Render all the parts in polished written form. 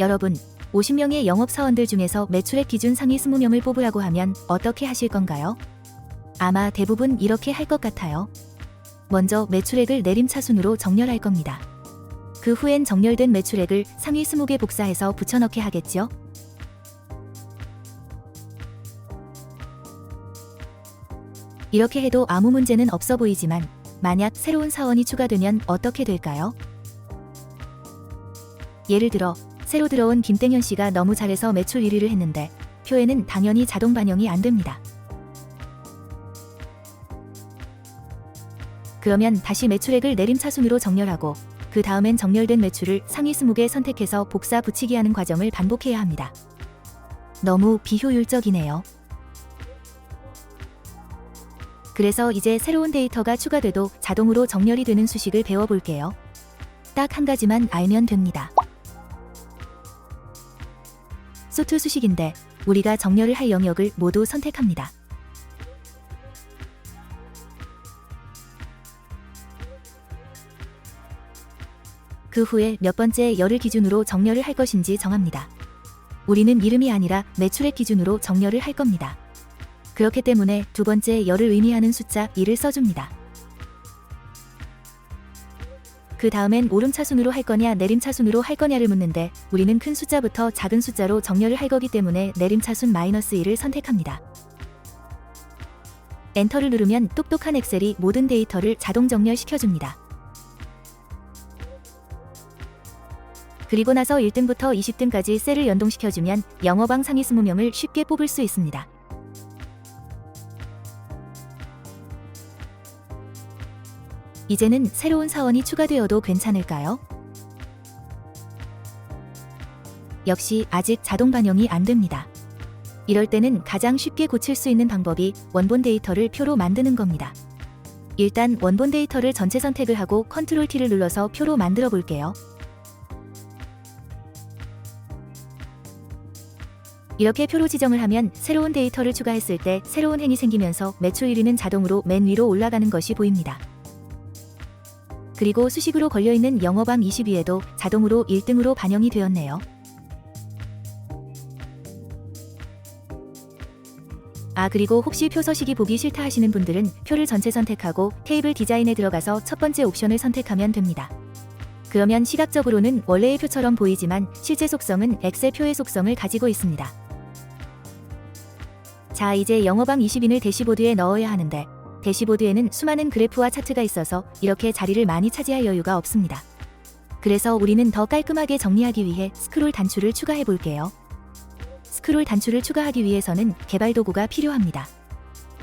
여러분, 50명의 영업사원들 중에서 매출액 기준 상위 20명을 뽑으라고 하면 어떻게 하실 건가요? 아마 대부분 이렇게 할 것 같아요. 먼저 매출액을 내림차순으로 정렬할 겁니다. 그 후엔 정렬된 매출액을 상위 20개 복사해서 붙여넣게 하겠죠? 이렇게 해도 아무 문제는 없어 보이지만 만약 새로운 사원이 추가되면 어떻게 될까요? 예를 들어 새로 들어온 김땡현 씨가 너무 잘해서 매출 1위를 했는데 표에는 당연히 자동 반영이 안 됩니다. 그러면 다시 매출액을 내림차순으로 정렬하고 그 다음엔 정렬된 매출을 상위 20개 선택해서 복사 붙이기 하는 과정을 반복해야 합니다. 너무 비효율적이네요. 그래서 이제 새로운 데이터가 추가돼도 자동으로 정렬이 되는 수식을 배워볼게요. 딱 한 가지만 알면 됩니다. 소트 수식인데 우리가 정렬을 할 영역을 모두 선택합니다. 그 후에 몇 번째 열을 기준으로 정렬을 할 것인지 정합니다. 우리는 이름이 아니라 매출액 기준으로 정렬을 할 겁니다. 그렇기 때문에 두 번째 열을 의미하는 숫자 2를 써줍니다. 그 다음엔 오름차순으로 할 거냐 내림차순으로 할 거냐를 묻는데 우리는 큰 숫자부터 작은 숫자로 정렬을 할 거기 때문에 내림차순 -1을 선택합니다. 엔터를 누르면 똑똑한 엑셀이 모든 데이터를 자동 정렬시켜줍니다. 그리고 나서 1등부터 20등까지 셀을 연동시켜주면 영업왕 상위 20명을 쉽게 뽑을 수 있습니다. 이제는 새로운 사원이 추가되어도 괜찮을까요? 역시 아직 자동 반영이 안 됩니다. 이럴 때는 가장 쉽게 고칠 수 있는 방법이 원본 데이터를 표로 만드는 겁니다. 일단 원본 데이터를 전체 선택을 하고 컨트롤 T를 눌러서 표로 만들어 볼게요. 이렇게 표로 지정을 하면 새로운 데이터를 추가했을 때 새로운 행이 생기면서 매출 1위는 자동으로 맨 위로 올라가는 것이 보입니다. 그리고 수식으로 걸려있는 영업왕 20위에도 자동으로 1등으로 반영이 되었네요. 그리고 혹시 표 서식이 보기 싫다 하시는 분들은 표를 전체 선택하고 테이블 디자인에 들어가서 첫 번째 옵션을 선택하면 됩니다. 그러면 시각적으로는 원래의 표처럼 보이지만 실제 속성은 엑셀 표의 속성을 가지고 있습니다. 자, 이제 영업왕 20인을 대시보드에 넣어야 하는데 대시보드에는 수많은 그래프와 차트가 있어서 이렇게 자리를 많이 차지할 여유가 없습니다. 그래서 우리는 더 깔끔하게 정리하기 위해 스크롤 단추를 추가해 볼게요. 스크롤 단추를 추가하기 위해서는 개발 도구가 필요합니다.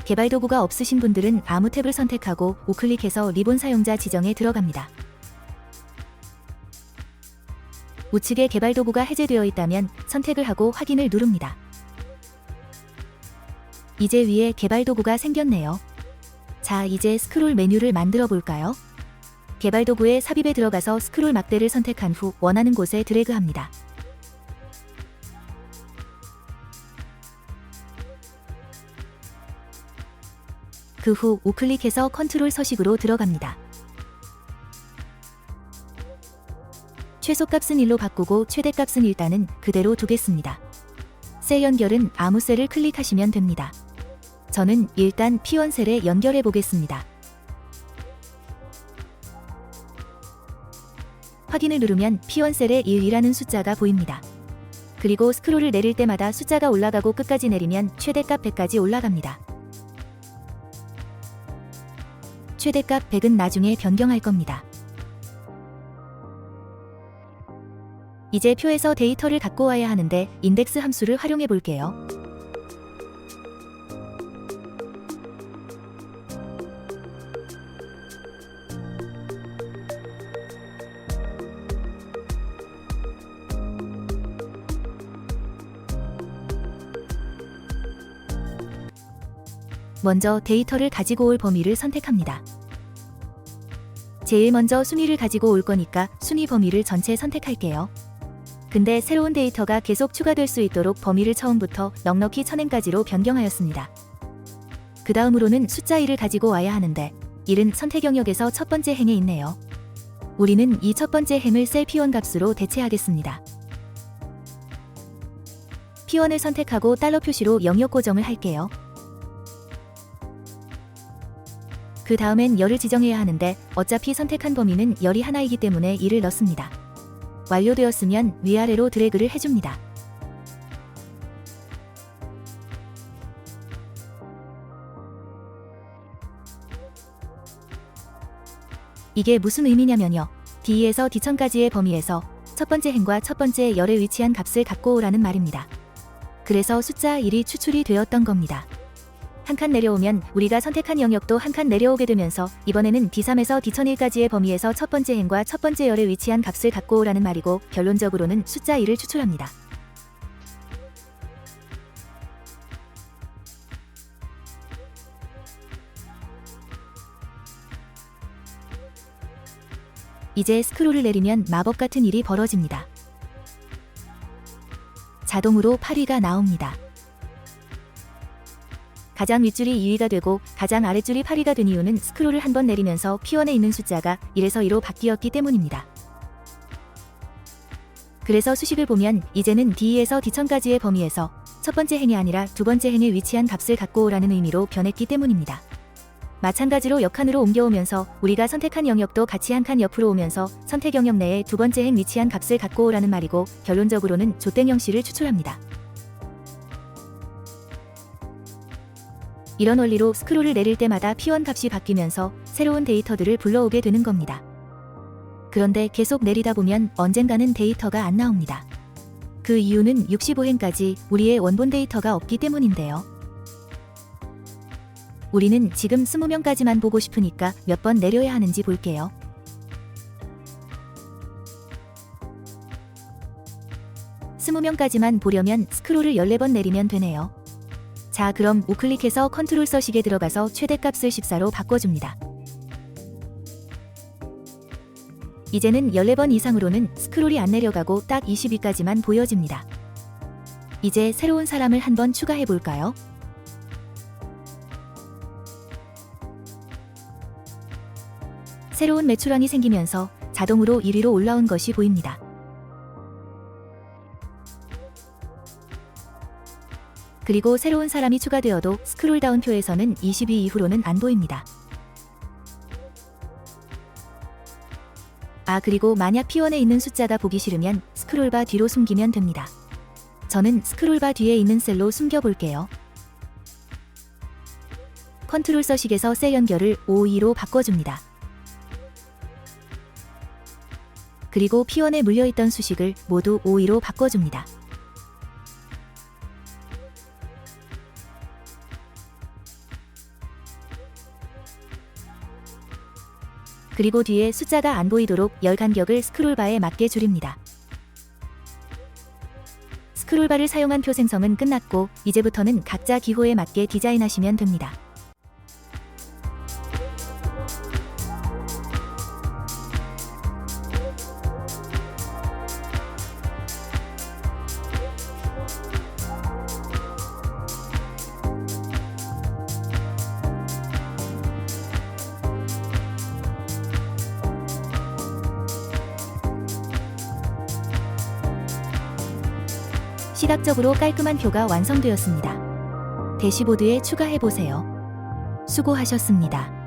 개발 도구가 없으신 분들은 아무 탭을 선택하고 우클릭해서 리본 사용자 지정에 들어갑니다. 우측에 개발 도구가 해제되어 있다면 선택을 하고 확인을 누릅니다. 이제 위에 개발 도구가 생겼네요. 자, 이제 스크롤 메뉴를 만들어 볼까요? 개발 도구의 삽입에 들어가서 스크롤 막대를 선택한 후 원하는 곳에 드래그합니다. 그 후 우클릭해서 컨트롤 서식으로 들어갑니다. 최소값은 1로 바꾸고 최대값은 일단은 그대로 두겠습니다. 셀 연결은 아무 셀을 클릭하시면 됩니다. 저는 일단 P1 셀에 연결해 보겠습니다. 확인을 누르면 P1 셀에 1이라는 숫자가 보입니다. 그리고 스크롤을 내릴 때마다 숫자가 올라가고 끝까지 내리면 최대값 100까지 올라갑니다. 최대값 100은 나중에 변경할 겁니다. 이제 표에서 데이터를 갖고 와야 하는데 인덱스 함수를 활용해 볼게요. 먼저 데이터를 가지고 올 범위를 선택합니다. 제일 먼저 순위를 가지고 올 거니까 순위 범위를 전체 선택할게요. 근데 새로운 데이터가 계속 추가될 수 있도록 범위를 처음부터 넉넉히 1000행까지로 변경하였습니다. 그 다음으로는 숫자 1을 가지고 와야 하는데 1은 선택 영역에서 첫 번째 행에 있네요. 우리는 이 첫 번째 행을 셀 P1 값으로 대체하겠습니다. P1을 선택하고 달러 표시로 영역 고정을 할게요. 그 다음엔 열을 지정해야 하는데 어차피 선택한 범위는 열이 하나이기 때문에 2를 넣습니다. 완료되었으면 위아래로 드래그를 해줍니다. 이게 무슨 의미냐면요. D에서 D1000까지의 범위에서 첫 번째 행과 첫 번째 열에 위치한 값을 갖고 오라는 말입니다. 그래서 숫자 1이 추출이 되었던 겁니다. 한 칸 내려오면 우리가 선택한 영역도 한 칸 내려오게 되면서 이번에는 D3에서 D1001까지의 범위에서 첫 번째 행과 첫 번째 열에 위치한 값을 갖고 오라는 말이고 결론적으로는 숫자 1을 추출합니다. 이제 스크롤을 내리면 마법 같은 일이 벌어집니다. 자동으로 8위가 나옵니다. 가장 윗줄이 2위가 되고 가장 아랫줄이 8위가 된 이유는 스크롤을 한 번 내리면서 P1에 있는 숫자가 1에서 2로 바뀌었기 때문입니다. 그래서 수식을 보면 이제는 D에서 D1000까지의 범위에서 첫 번째 행이 아니라 두 번째 행에 위치한 값을 갖고 오라는 의미로 변했기 때문입니다. 마찬가지로 옆칸으로 옮겨오면서 우리가 선택한 영역도 같이 한 칸 옆으로 오면서 선택 영역 내에 두 번째 행 위치한 값을 갖고 오라는 말이고 결론적으로는 조땡 형식을 추출합니다. 이런 원리로 스크롤을 내릴 때마다 P1 값이 바뀌면서 새로운 데이터들을 불러오게 되는 겁니다. 그런데 계속 내리다 보면 언젠가는 데이터가 안 나옵니다. 그 이유는 65행까지 우리의 원본 데이터가 없기 때문인데요. 우리는 지금 20명까지만 보고 싶으니까 몇 번 내려야 하는지 볼게요. (20명까지만) 보려면 스크롤을 14번 내리면 되네요. 자, 그럼 우클릭해서 컨트롤 서식에 들어가서 최대값을 14로 바꿔줍니다. 이제는 14번 이상으로는 스크롤이 안 내려가고 딱 20위까지만 보여집니다. 이제 새로운 사람을 한번 추가해볼까요? 새로운 매출원이 생기면서 자동으로 1위로 올라온 것이 보입니다. 그리고 새로운 사람이 추가되어도 스크롤 다운 표에서는 20위 이후로는 안 보입니다. 그리고 만약 P1에 있는 숫자가 보기 싫으면 스크롤바 뒤로 숨기면 됩니다. 저는 스크롤바 뒤에 있는 셀로 숨겨볼게요. 컨트롤 서식에서 셀 연결을 5,2로 바꿔줍니다. 그리고 P1에 물려있던 수식을 모두 5,2로 바꿔줍니다. 그리고 뒤에 숫자가 안 보이도록 열 간격을 스크롤바에 맞게 줄입니다. 스크롤바를 사용한 표 생성은 끝났고 이제부터는 각자 기호에 맞게 디자인하시면 됩니다. 시각적으로 깔끔한 표가 완성되었습니다. 대시보드에 추가해보세요. 수고하셨습니다.